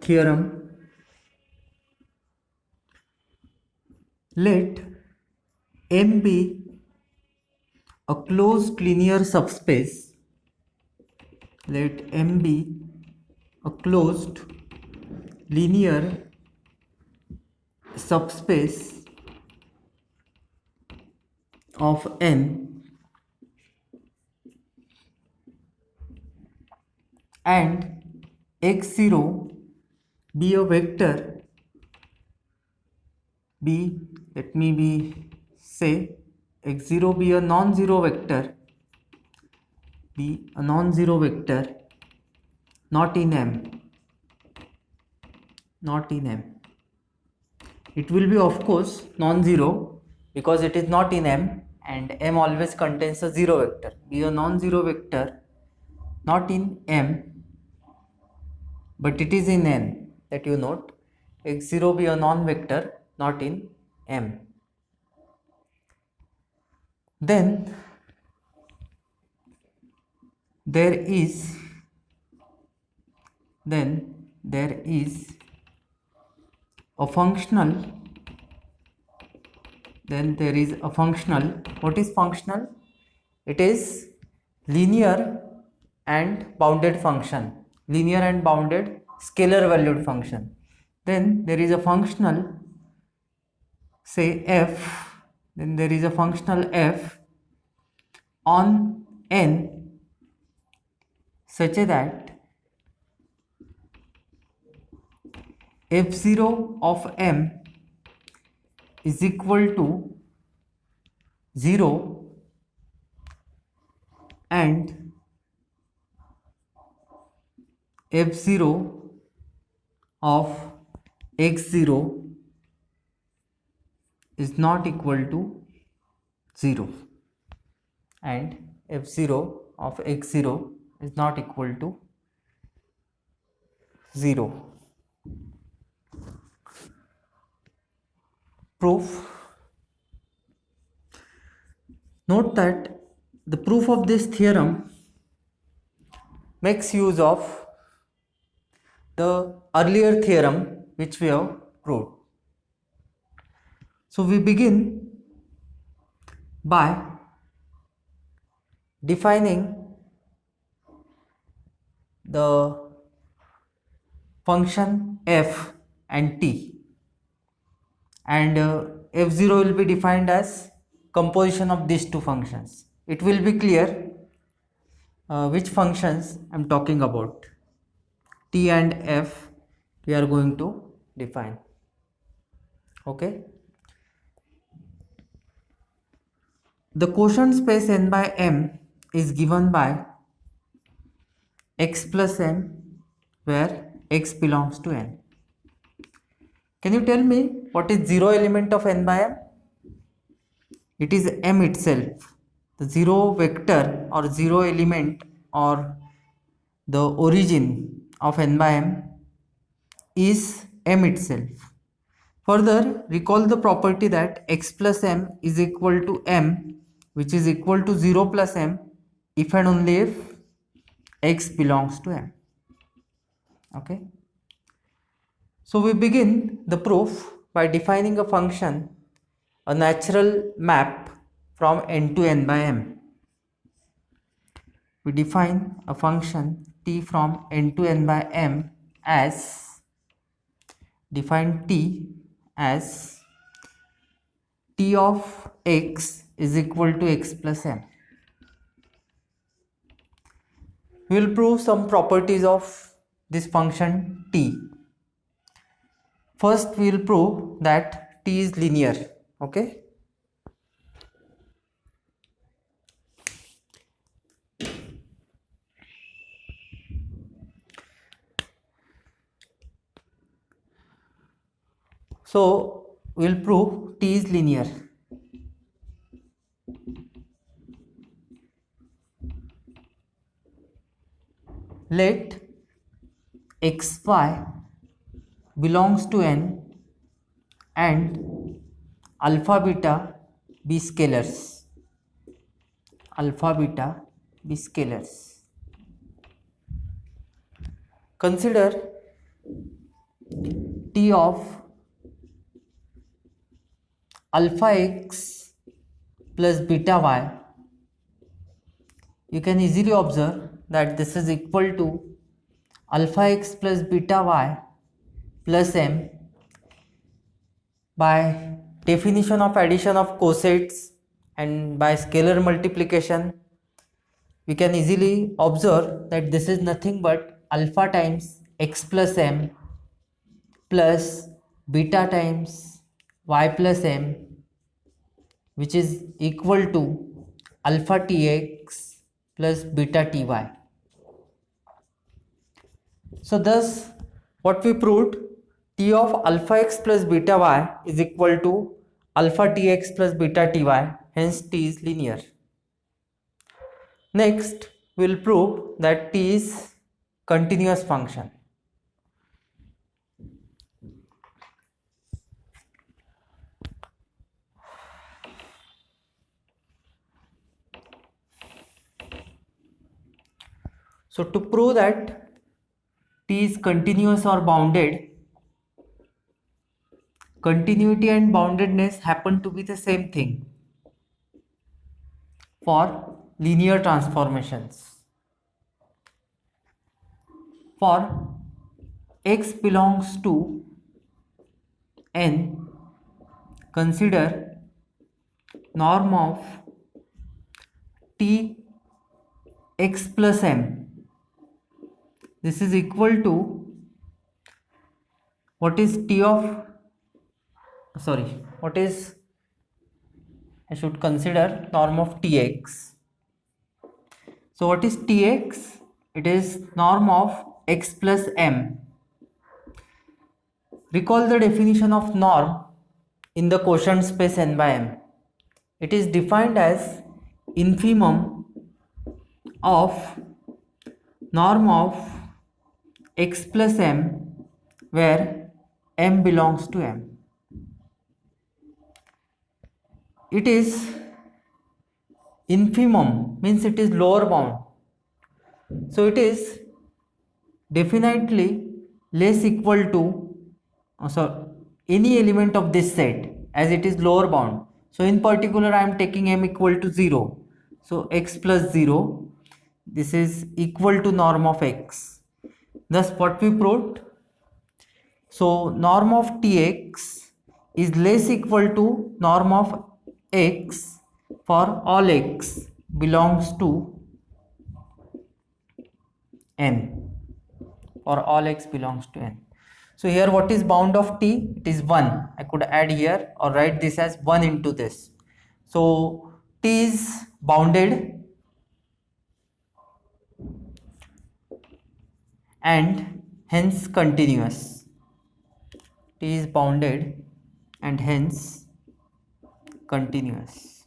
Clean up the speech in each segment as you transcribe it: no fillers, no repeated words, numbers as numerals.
theorem. Let M be a closed linear subspace. Let M be a closed linear subspace of N and x0 be a vector be, let me be say x0 be a non-zero vector, be a non-zero vector not in M, not in M. It will be of course non-zero because it is not in M and M always contains a zero vector. Be a non-zero vector not in M but it is in N, that you note. x0 be a non-vector not in M. Then there is a functional, what is functional? It is linear and bounded function, linear and bounded scalar valued function. Then there is a functional, say f, then there is a functional f on N such that f0 of M is equal to 0 and f0 of x0 is not equal to 0 and f0 of x0 is not equal to 0. Proof. Note that the proof of this theorem makes use of the earlier theorem which we have proved. So we begin by defining the function f and t, and f0 will be defined as composition of these two functions. It will be clear which functions I am talking about. T and f we are going to define. Okay. The quotient space n by m is given by x plus m where x belongs to n. Can you tell me what is zero element of n by m? It is m itself. The zero vector or zero element or the origin of n by m is m itself. Further, recall the property that x plus m is equal to m, which is equal to 0 plus m if and only if x belongs to m. Okay. So we begin the proof by defining a function, a natural map from n to n by m. We define a function t from n to n by m as, define t as t of x is equal to x plus m. We will prove some properties of this function t. First we will prove that t is linear. Okay. So we will prove t is linear. Let xy belongs to n and alpha beta be scalars. Alpha beta be scalars. Consider t of alpha x plus beta y, you can easily observe that this is equal to alpha x plus beta y plus m. By definition of addition of cosets and by scalar multiplication, we can easily observe that this is nothing but alpha times x plus m plus beta times y plus m, which is equal to alpha tx plus beta ty. So thus what we proved, t of alpha x plus beta y is equal to alpha tx plus beta ty, hence t is linear. Next we will prove that t is continuous function. So to prove that t is continuous or bounded, continuity and boundedness happen to be the same thing for linear transformations. For x belongs to n, consider norm of t x plus m. This is equal to what is t of, what is, I should consider norm of tx. So what is tx? It is norm of x plus m. Recall the definition of norm in the quotient space n by m. It is defined as infimum of norm of x plus m where m belongs to m. It is infimum, means it is lower bound. So it is definitely less equal to any element of this set, as it is lower bound. So in particular I am taking m equal to 0. So x plus 0, this is equal to norm of x. Thus what we proved? So norm of tx is less equal to norm of x for all x belongs to n, or all x belongs to n. So here what is bound of t? It is 1. I could add here or write this as 1 into this. So t is bounded and hence continuous. T is bounded and hence continuous.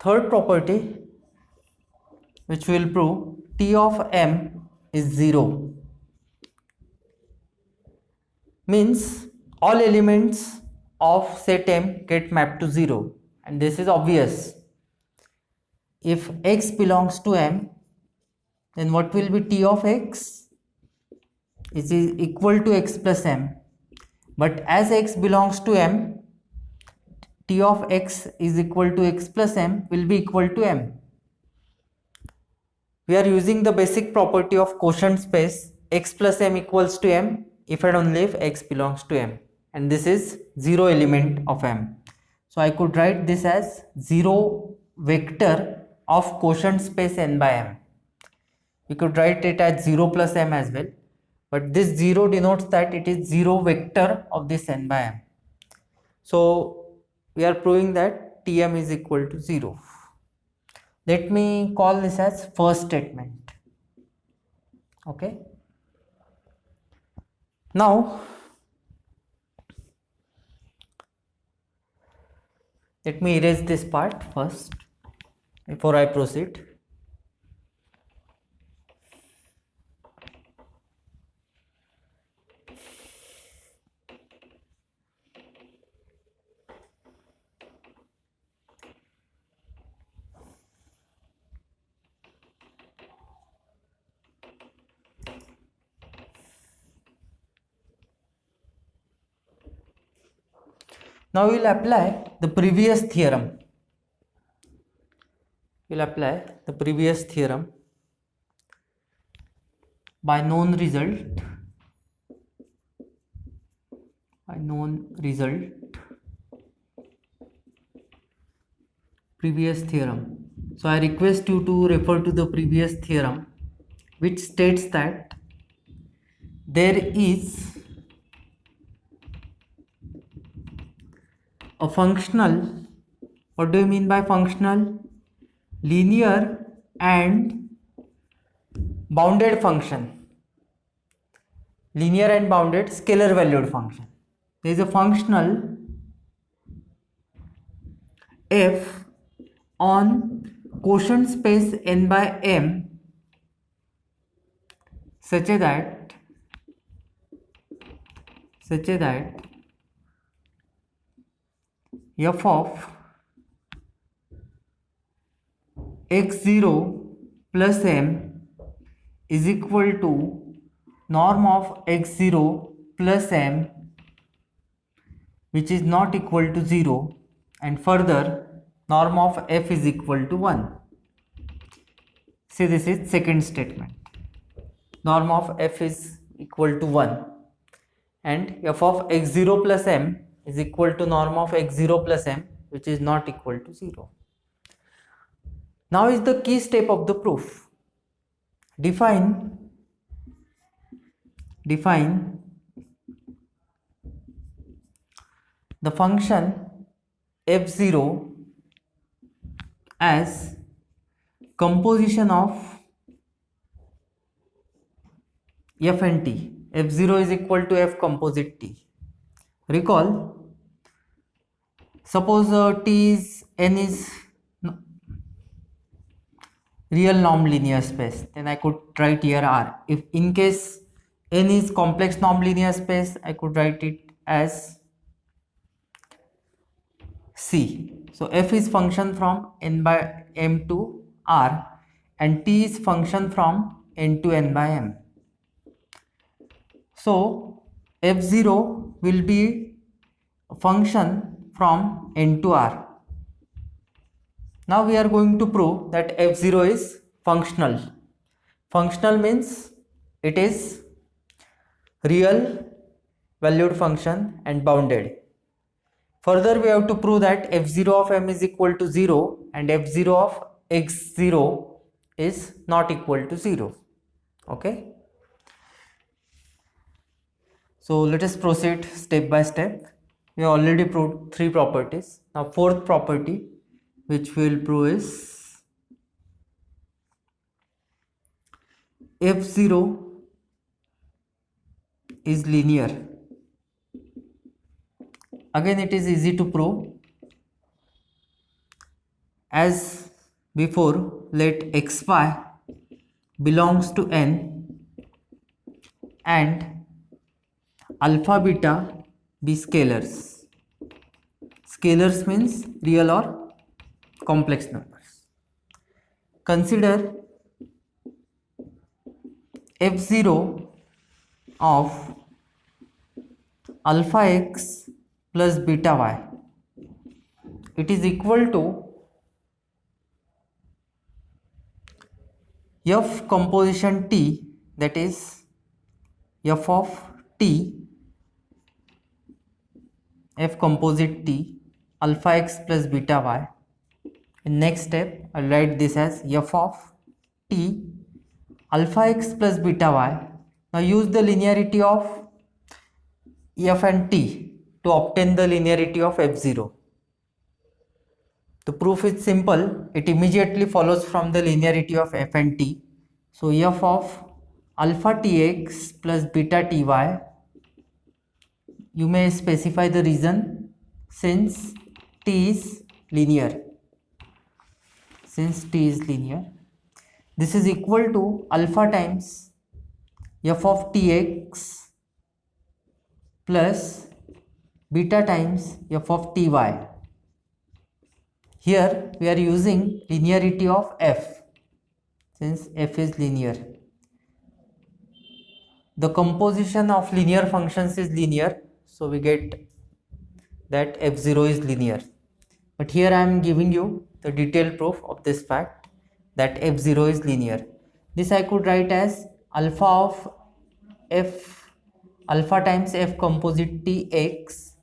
Third property which we will prove, t of m is 0. Means all elements of set m get mapped to 0, and this is obvious. If x belongs to m, then what will be t of x? It is equal to x plus m. But as x belongs to m, t of x is equal to x plus m will be equal to m. We are using the basic property of quotient space, x plus m equals to m if and only if x belongs to m, and this is 0 element of m. So I could write this as 0 vector of quotient space n by m. We could write it as 0 plus m as well, but this 0 denotes that it is 0 vector of this n by m. So we are proving that Tm is equal to 0. Let me call this as first statement. Okay. Now let me erase this part first before I proceed. Now we will apply the previous theorem. We will apply the previous theorem by known result. Previous theorem. So I request you to refer to the previous theorem, which states that there is a functional, what do you mean by functional? Linear and bounded function. Linear and bounded scalar valued function. There is a functional f on quotient space n by m such that f of x0 plus m is equal to norm of x0 plus m, which is not equal to 0, and further norm of f is equal to 1. See, this is second statement. Norm of f is equal to 1 and f of x0 plus m is equal to norm of x0 plus m, which is not equal to 0. Now is the key step of the proof. Define the function f0 as composition of f and t. f0 is equal to f composite t. Recall, suppose n is real norm linear space, then I could write here R. If in case n is complex norm linear space, I could write it as C. So f is function from n by m to R and t is function from n to n by m. So f0 will be a function from n to R. Now we are going to prove that f0 is functional. Functional means it is real valued function and bounded. Further, we have to prove that f0 of m is equal to 0 and f0 of x0 is not equal to 0. Okay. So let us proceed step by step. We have already proved 3 properties. Now fourth property which we will prove is f0 is linear. Again, it is easy to prove. As before, let xy belongs to n and alpha beta be scalars. Scalars means real or complex numbers. Consider f0 of alpha x plus beta y. It is equal to f composition t, that is f of t, f composite t, alpha x plus beta y. In next step, I'll write this as f of t alpha x plus beta y. Now use the linearity of f and t to obtain the linearity of f0. The proof is simple. It immediately follows from the linearity of f and t. So f of alpha tx plus beta ty, you may specify the reason, since t is linear. This is equal to alpha times f of tx plus beta times f of ty. Here we are using linearity of f, since f is linear. The composition of linear functions is linear, so we get that f0 is linear. But here I am giving you the detailed proof of this fact that f0 is linear. This I could write as alpha of f, alpha times f composite t x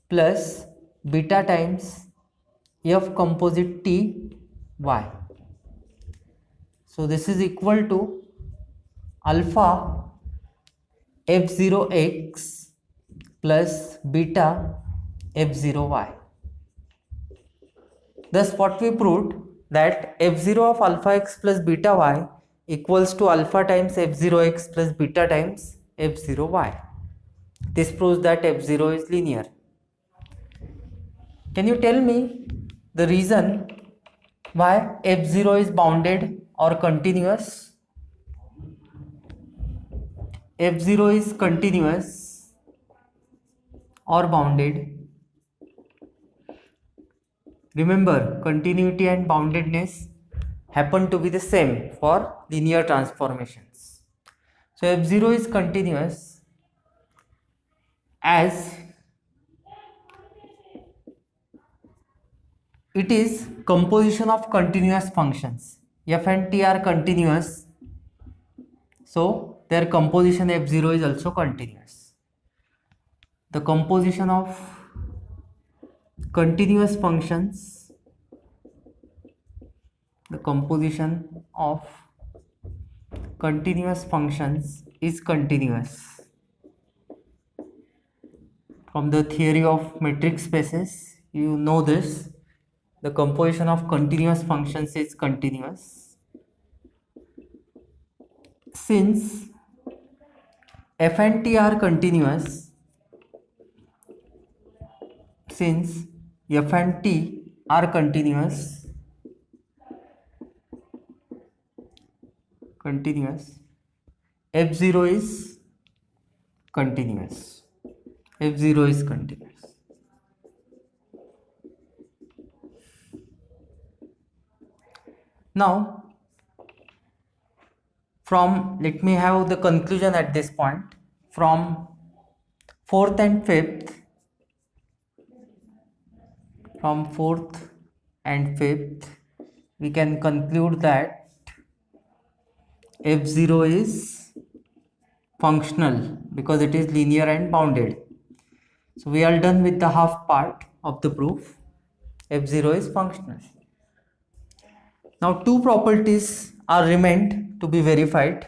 plus beta times f composite t y. So this is equal to alpha f0 x plus beta f0 y. Thus what we proved that f0 of alpha x plus beta y equals to alpha times f0 x plus beta times f0 y. This proves that f0 is linear. Can you tell me the reason why f0 is bounded or continuous? f0 is continuous or bounded. Remember, continuity and boundedness happen to be the same for linear transformations. So f0 is continuous as it is composition of continuous functions. F and t are continuous, so their composition f0 is also continuous. The composition of continuous functions, is continuous. From the theory of metric spaces, you know this. The composition of continuous functions is continuous. Since f and t are continuous, f0 is continuous. Now, let me have the conclusion at this point. From fourth and fifth, we can conclude that f0 is functional because it is linear and bounded. So we are done with the half part of the proof. f0 is functional. Now two properties are remained to be verified.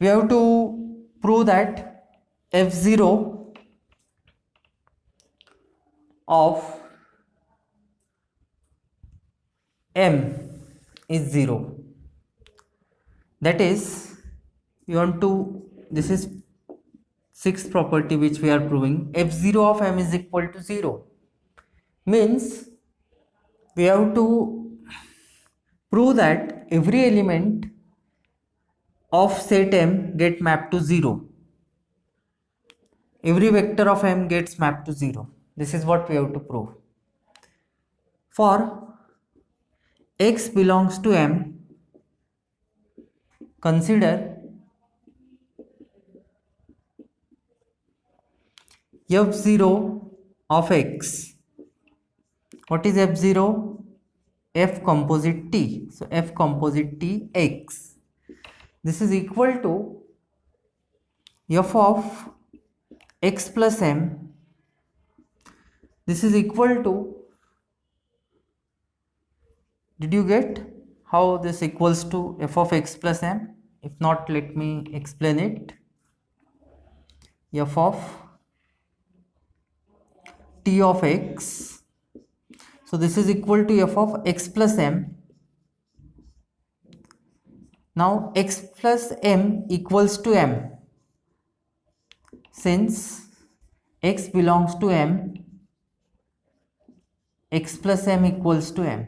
We have to prove that f0 of m is 0. That is, this is sixth property which we are proving. f0 of m is equal to 0. Means we have to prove that every element of set m get mapped to 0. Every vector of m gets mapped to 0. This is what we have to prove. For x belongs to m, consider f0 of x. What is f0? F composite t. So f composite t x. This is equal to f of x plus m. This is equal to, did you get how this equals to f of x plus m? If not, let me explain it. F of t of x. So this is equal to f of x plus m. Now x plus m equals to m. Since x belongs to m, x plus m equals to m.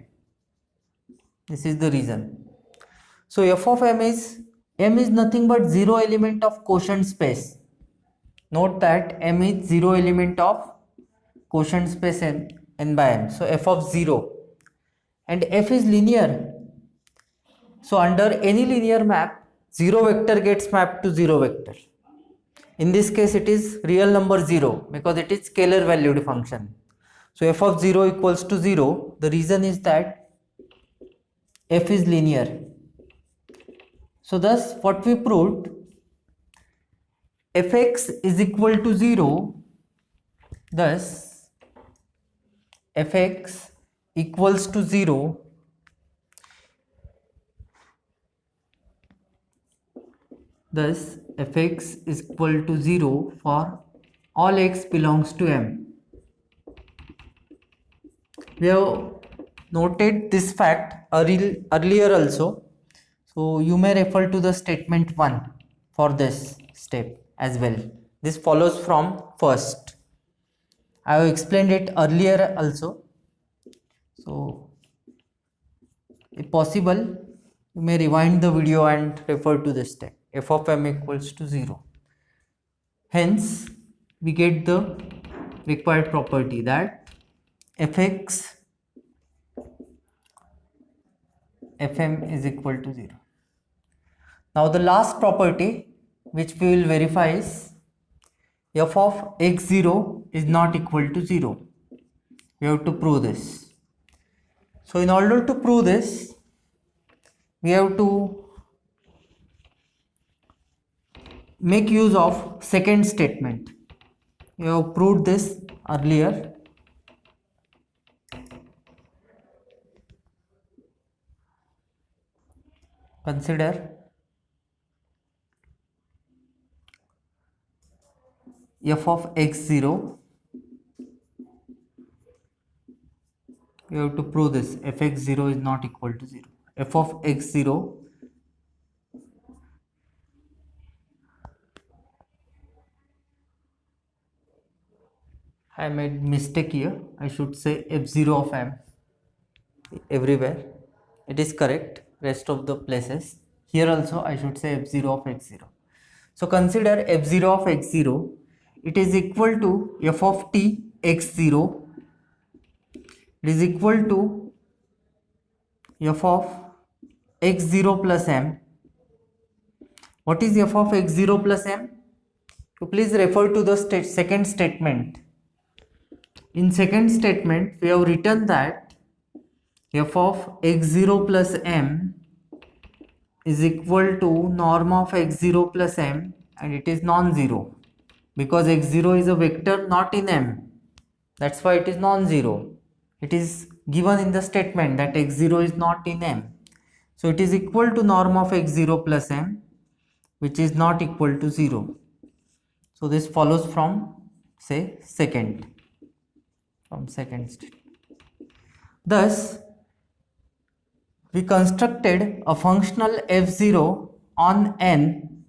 This is the reason. So f of m is nothing but 0 element of quotient space. Note that m is 0 element of quotient space n by m. So f of 0, and f is linear. So under any linear map, 0 vector gets mapped to 0 vector. In this case it is real number 0 because it is scalar valued function. So f of 0 equals to 0. The reason is that f is linear. So thus what we proved, fx is equal to 0. Thus fx equals to 0 thus fx is equal to 0 for all x belongs to M. We have noted this fact earlier also, so you may refer to the statement 1 for this step as well. This follows from first. I have explained it earlier also, so if possible you may rewind the video and refer to this step. F of M equals to 0. Hence we get the required property that fx fm is equal to 0. Now the last property which we will verify is f of x0 is not equal to 0. We have to prove this. So in order to prove this, we have to make use of second statement. We have proved this earlier. Consider f of x0. We have to prove this, fx0 is not equal to 0. F of x0 I made mistake here. I should say f0 of M everywhere. It is correct. Rest of the places. Here also I should say f0 of x0. So consider f0 of x0. It is equal to f of t x0. It is equal to f of x0 plus M. What is f of x0 plus M? So please refer to the second statement. In second statement, we have written that f of x0 plus M is equal to norm of x0 plus M, and it is non-zero because x0 is a vector not in M. That's why it is non-zero. It is given in the statement that x0 is not in M. So it is equal to norm of x0 plus M, which is not equal to 0. So this follows from, say, second statement. Thus, we constructed a functional f0 on N,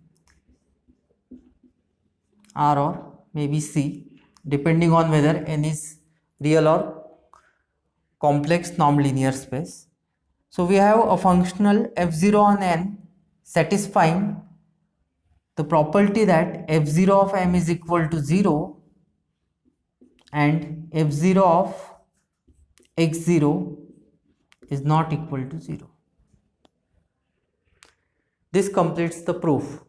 R or maybe C, depending on whether N is real or complex nonlinear space. So we have a functional f0 on N satisfying the property that f0 of M is equal to 0 and f0 of x0 is not equal to 0. This completes the proof.